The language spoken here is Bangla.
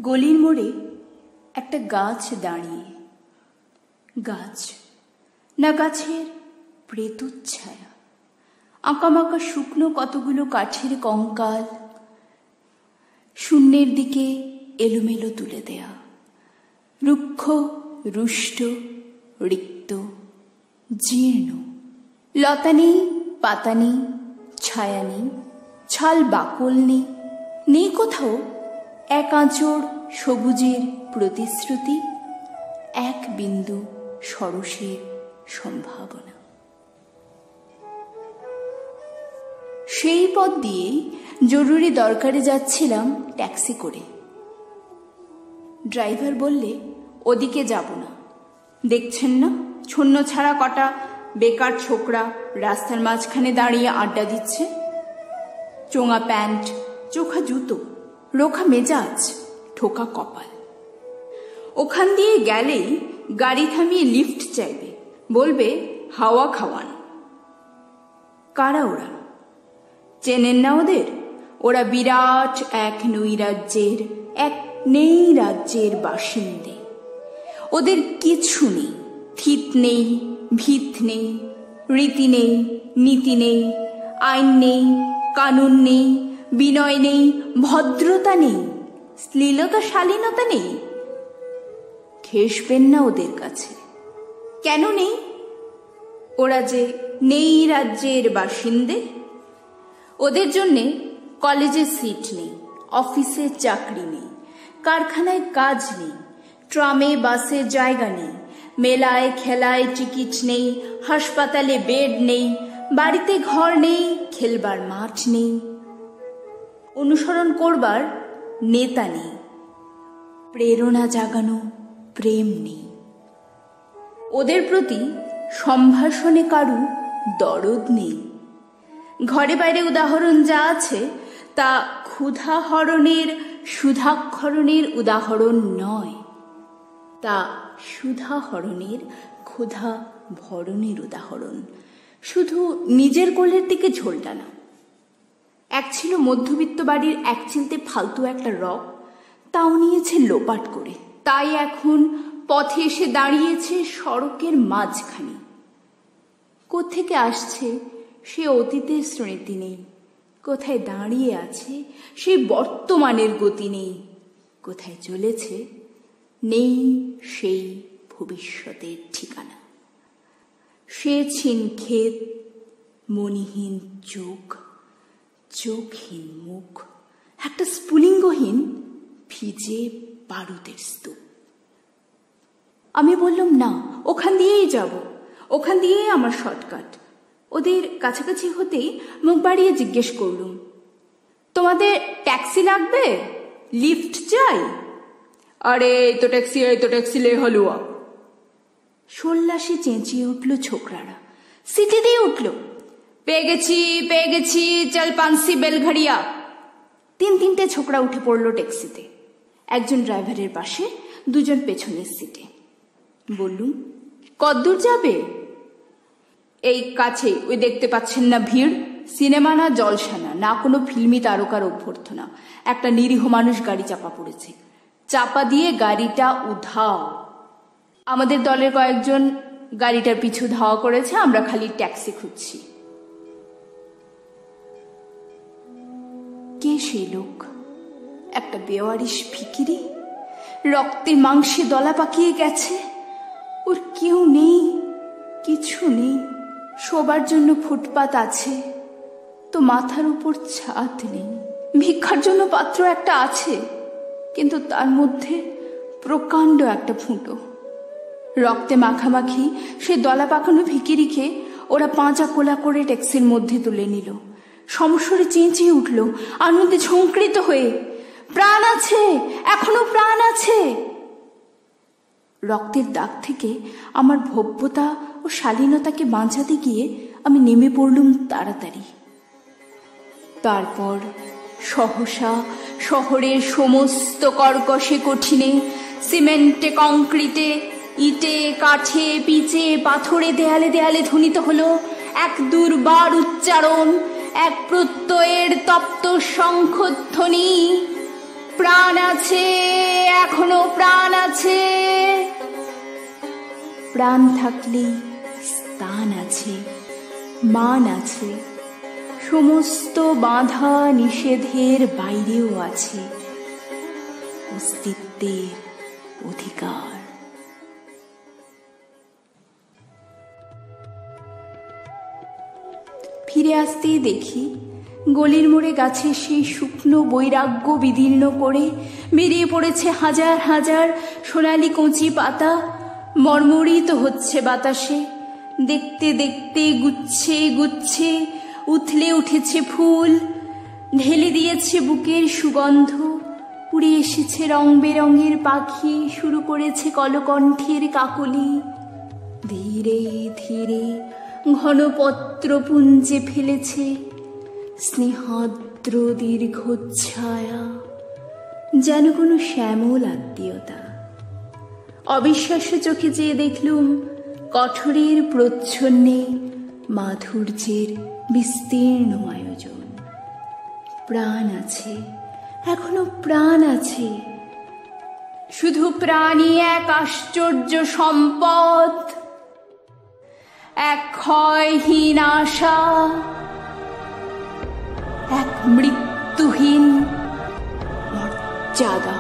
গলির মোড়ে একটা গাছ দাঁড়িয়ে, গাছ না গাছের প্রেতচ্ছায়া, আঁকামাকা শুকনো কতগুলো কাঠের কঙ্কাল, শূন্যের দিকে এলোমেলো তুলে দেয়া, রুক্ষ রুষ্ট রিক্ত জীর্ণ। লতা নেই, পাতা নেই, ছায়া নেই, ছাল বাকল নেই, নেই কোথাও এক আঁচড় সবুজের প্রতিশ্রুতি, এক বিন্দু সরসের সম্ভাবনা। সেই পথ দিয়েই জরুরি দরকারে যাচ্ছিলাম ট্যাক্সি করে। ড্রাইভার বললে, ওদিকে যাব না, দেখছেন না ছন্ন ছাড়া কটা বেকার ছোকরা রাস্তার মাঝখানে দাঁড়িয়ে আড্ডা দিচ্ছে, চোঙা প্যান্ট, চোখা জুতো, রোখা মেজাজ, ঠোকা কপাল। ওখান দিয়ে গেলেই গাড়ি থামিয়ে লিফট চাইবে, বলবে হাওয়া খাওয়ান। কারা ওরা? চেনেন না ওদের? ওরা বিরাট এক নৈরাজ্যের, এক নেই রাজ্যের বাসিন্দে। ওদের কিছু নেই, থিত নেই, ভিত নেই, রীতি নেই, নীতি নেই, আইন নেই, কানুন নেই, বিনয় নেই, ভদ্রতা নেই, শ্লীলতা শালীনতা নেই। ঘেঁষবেন না ওদের কাছে। কেন নেই? ওরা যে নেই রাজ্যের বাসিন্দে। ওদের জন্যে কলেজে সিট নেই, অফিসে চাকরি নেই, কারখানায় কাজ নেই, ট্রামে বাসে জায়গা নেই, মেলায় খেলায় টিকিট নেই, হাসপাতালে বেড নেই, বাড়িতে ঘর নেই, খেলবার মাঠ নেই, অনুসরণ করবার নেতা নেই, প্রেরণা জাগানো প্রেম নেই। ওদের প্রতি সম্ভাষণে কারু দরদ নেই। ঘরে বাইরে উদাহরণ যা আছে তা ক্ষুধা হরণের সুধাক্ষরণের উদাহরণ নয়, তা সুধা হরণের ক্ষুধা ভরণের উদাহরণ। শুধু নিজের কোলের দিকে ঝোলটা না। এক ছিল মধ্যবিত্ত বাড়ির এক চিলতে ফালতু একটা রক, তাও নিয়েছে লোপাট করে, তাই এখন পথে এসে দাঁড়িয়েছে সড়কের মাঝখানে। কোত্থেকে আসছে সে অতীতের স্মৃতি নেই, কোথায় দাঁড়িয়ে আছে সেই বর্তমানের গতি নেই, কোথায় চলেছে নেই সেই ভবিষ্যতের ঠিকানা। সে ছিন ক্ষেত, মণিহীন চোখ, চোখহীন মুখ, একটা স্ফুলিঙ্গহীন ভিজে বারুদের স্তূপ। আমি বললাম, না, ওখান দিয়েই যাব, ওখান দিয়েই আমার শর্টকাট। ওদের কাছাকাছি হতেই মুখ বাড়িয়ে জিজ্ঞেস করলুম, তোমাদের ট্যাক্সি লাগবে? লিফট চাই? আরে তো ট্যাক্সি, এই তো ট্যাক্সি লে হলুয়া। সল্লাসে চেঁচিয়ে উঠল ছোকরারা, সিটি দিয়ে উঠল, পেয়ে গেছি পেয়ে গেছি, চল পানসি বেলঘড়িয়া। তিনটে ছোকরা উঠে পড়ল ট্যাক্সিতে, একজন ড্রাইভারের পাশে, দুজন পেছনের সিটে। বললুম, কদ্দূর যাবে? এই কাছে, ওই দেখতে পাচ্ছেন না ভিড়? সিনেমা না, জলসা না, না কোনো ফিল্মি তারকার অভ্যর্থনা। একটা নিরীহ মানুষ গাড়ি চাপা পড়েছে, চাপা দিয়ে গাড়িটা উধাও। আমাদের দলের কয়েকজন গাড়িটার পিছু ধাওয়া করেছে, আমরা খালি ট্যাক্সি খুঁজছি। কে সেই লোক? একটা বেওয়ারিশ ফিকিরি, রক্তে মাংসে দলা পাকিয়ে গেছে। ওর কেউ নেই, কিছু নেই, শোবার জন্য ফুটপাত আছে তো মাথার উপর ছাদ নেই। ভিক্ষার জন্য পাত্র একটা আছে, কিন্তু তার মধ্যে প্রকাণ্ড একটা ফুটো। রক্তে মাখামাখি সে দলা পাকানো ভিকিরিকে ওরা পাঁচা কোলা করে ট্যাক্সির মধ্যে তুলে নিল। সমস্বরে চেঁচিয়ে উঠল, আনন্দে ঝঙ্কৃত হয়ে, প্রাণ আছে, এখনো প্রাণ আছে। রক্তের দাগ থেকে আমার ভব্যতা ও শালীনতাকে বাঁচাতে গিয়ে আমি নেমে পড়লুম তাড়াতাড়ি। তারপর সহসা শহরের সমস্ত কর্কশে কঠিনে, সিমেন্টে, কংক্রিটে, ইটে, কাঠে, পিচে, পাথরে, দেয়ালে দেয়ালে ধ্বনিত হলো এক দুর্বার উচ্চারণ, এক প্রত্যয়ের তপ্ত শঙ্খধ্বনি। প্রাণ আছে, এখনো প্রাণ আছে। প্রাণ থাকলে স্থান আছে, মান আছে, সমস্ত বাধা নিষেধের বাইরেও আছে অস্তিত্বের অধিকার। ফিরে আসতেই দেখি গলির মোড়ে গাছের সেই শুকনো বৈরাগ্য বিদীর্ণ করে বেরিয়ে পড়েছে হাজার হাজার সোনালি কচি পাতা, মর্মরিত হচ্ছে বাতাসে। দেখতে দেখতে গুচ্ছে গুচ্ছে উথলে উঠেছে ফুল, ঢেলে দিয়েছে বুকের সুগন্ধ, উড়ে এসেছে রং বেরঙের পাখি, শুরু করেছে কলকণ্ঠের কাকলি। ধীরে ধীরে ঘনপত্র পুঞ্জে ফেলেছে স্নেহাদ্র দীর্ঘচ্ছায়া, যেন কোনো শ্যামল আত্মীয়তা। অবিশ্বাস্য চোখে চেয়ে দেখলুম কঠোরের প্রচ্ছন্নে মাধুর্যের বিস্তীর্ণ আয়োজন। প্রাণ আছে, এখনো প্রাণ আছে। শুধু প্রাণী এক আশ্চর্য সম্পদ, এক ক্ষয়হীন আশা, এক মৃত্যুহীন মর্যাদা।